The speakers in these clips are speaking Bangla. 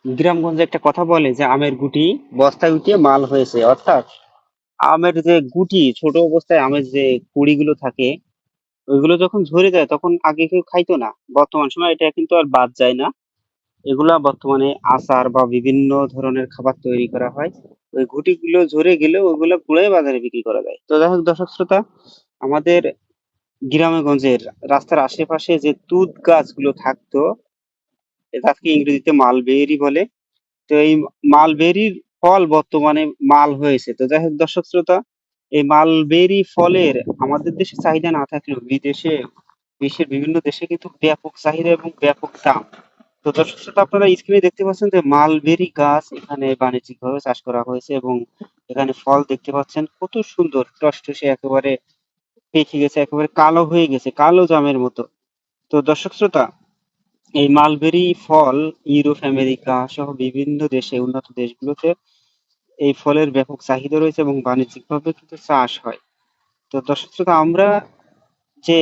গ্রামগঞ্জে একটা কথা বলে যে আমের গুটি বস্তায় উঠিয়ে মাল হয়েছে, অর্থাৎ আমের যে গুটি ছোট অবস্থায় আমের যে কুড়িগুলো থাকে ওইগুলো যখন ঝরে যায় তখন আগে কেউ খাইতো না, বর্তমান সময় এটা কিন্তু আর বাদ যায় না। এগুলা বর্তমানে আচার বা বিভিন্ন ধরনের খাবার তৈরি করা হয়। ওই গুটিগুলো ঝরে গেলেও ওইগুলো পুড়াই বাজারে বিক্রি করা যায়। তো যাই হোক দর্শক শ্রোতা, আমাদের গ্রামে গঞ্জের রাস্তার আশেপাশে যে তুত গাছগুলো থাকতো, তাকে ইংরেজিতে মালবেরি বলে। তো এই মালবেরির ফল বর্তমানে মাল হয়েছে। তো যাই হোক দর্শক শ্রোতা, এই মালবেরি ফলের আমাদের দেশে চাহিদা না থাকলেও বিদেশে, বিশ্বের বিভিন্ন দেশে কিন্তু ব্যাপক চাহিদা এবং ব্যাপক দাম। তো দর্শক শ্রোতা, আপনারা স্ক্রিনে দেখতে পাচ্ছেন যে মালবেরি গাছ এখানে বাণিজ্যিক ভাবে চাষ করা হয়েছে এবং এখানে ফল দেখতে পাচ্ছেন কত সুন্দর টসটসে, একেবারে পেকে গেছে, একেবারে কালো হয়ে গেছে, কালো জামের মতো। তো দর্শক শ্রোতা, এই মালবেরি ফল ইউরোপ আমেরিকা সহ বিভিন্ন দেশে, উন্নত দেশগুলোতে এই ফলের ব্যাপক চাহিদা রয়েছে এবং বাণিজ্যিকভাবে কিন্তু চাষ হয়। তো দর্শক শ্রোতা, আমরা যে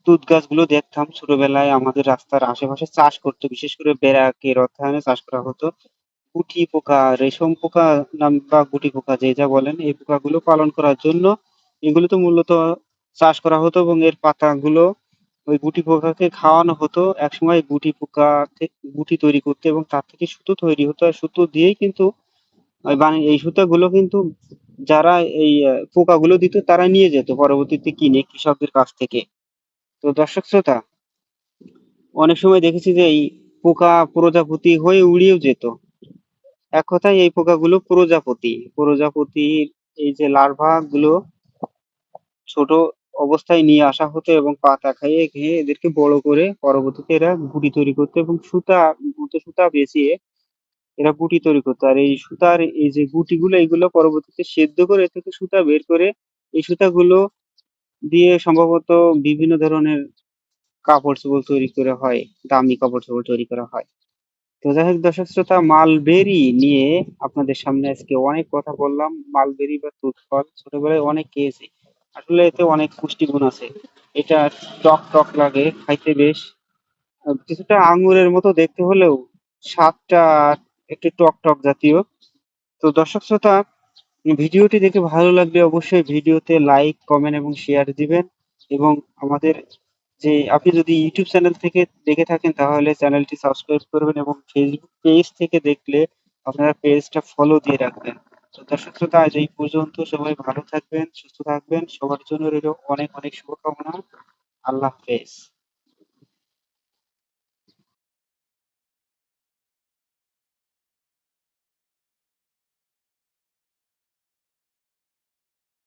তুত গাছগুলো দেখতাম ছোটবেলায় আমাদের রাস্তার আশেপাশে চাষ করতো, বিশেষ করে বেড়াকে রথায়নে চাষ করা হতো। গুটি পোকা, রেশম পোকা নাম বা গুটি পোকা যে যা বলেন, এই পোকাগুলো পালন করার জন্য এগুলো তো মূলত চাষ করা হতো এবং এর পাতাগুলো ওই গুটি পোকাকে খাওয়ানো হতো। একসময় গুটি পোকা গুটি তৈরি করতে এবং তার থেকে সুতো তৈরি হতো, আর সুতো দিয়েই কিন্তু এই সুতাগুলো কিন্তু যারা এই পোকাগুলো দিত তারা নিয়ে যেত পরবর্তীতে কিনে কৃষকদের কাছ থেকে। তো দর্শক শ্রোতা, অনেক সময় দেখেছি যে এই পোকা প্রজাপতি হয়ে উড়িয়েও যেত। এক কথায় এই পোকাগুলো প্রজাপতির এই যে লার্ভা গুলো ছোট অবস্থায় নিয়ে আসা হতো এবং পাতা খাইয়ে খেয়ে এদেরকে বড় করে পরবর্তীতে এরা গুটি তৈরি করতো এবং সুতা বেঁচিয়ে এরা গুটি তৈরি করতো। আর এই সুতার এই যে গুটিগুলো, এগুলো পরবর্তীতে সেদ্ধ করে এ থেকে সুতা বের করে এই সুতাগুলো দিয়ে সম্ভবত বিভিন্ন ধরনের কাপড় চোপড় তৈরি করা হয়, দামি কাপড় চোপড় তৈরি করা হয়। তো যাই হোক দর্শক শ্রোতা, মালবেরি নিয়ে আপনাদের সামনে আজকে অনেক কথা বললাম। মালবেরি বা তুত ফল ছোটবেলায় অনেক খেয়েছি, আসলে এতে অনেক পুষ্টিগুণ আছে। এটা টক টক লাগে খাইতে বেশ, কিছুটা আঙ্গুরের মতো দেখতে হলেও স্বাদটা একটু টক টক জাতীয়। তো দর্শক শ্রোতা, ভিডিওটি দেখে ভালো লাগলে অবশ্যই ভিডিওতে লাইক কমেন্ট এবং শেয়ার দিবেন। এবং আমাদের যে আপনি যদি ইউটিউব চ্যানেল থেকে দেখে থাকেন তাহলে চ্যানেলটি সাবস্ক্রাইব করবেন এবং ফেসবুক পেজ থেকে দেখলে আপনারা পেজটা ফলো দিয়ে রাখবেন। তো দর্শক শ্রোতা, আজ এই পর্যন্ত। সবাই ভালো থাকবেন, সুস্থ থাকবেন, সবার জন্য রইল অনেক অনেক শুভকামনা। আল্লাহ হাফেজ।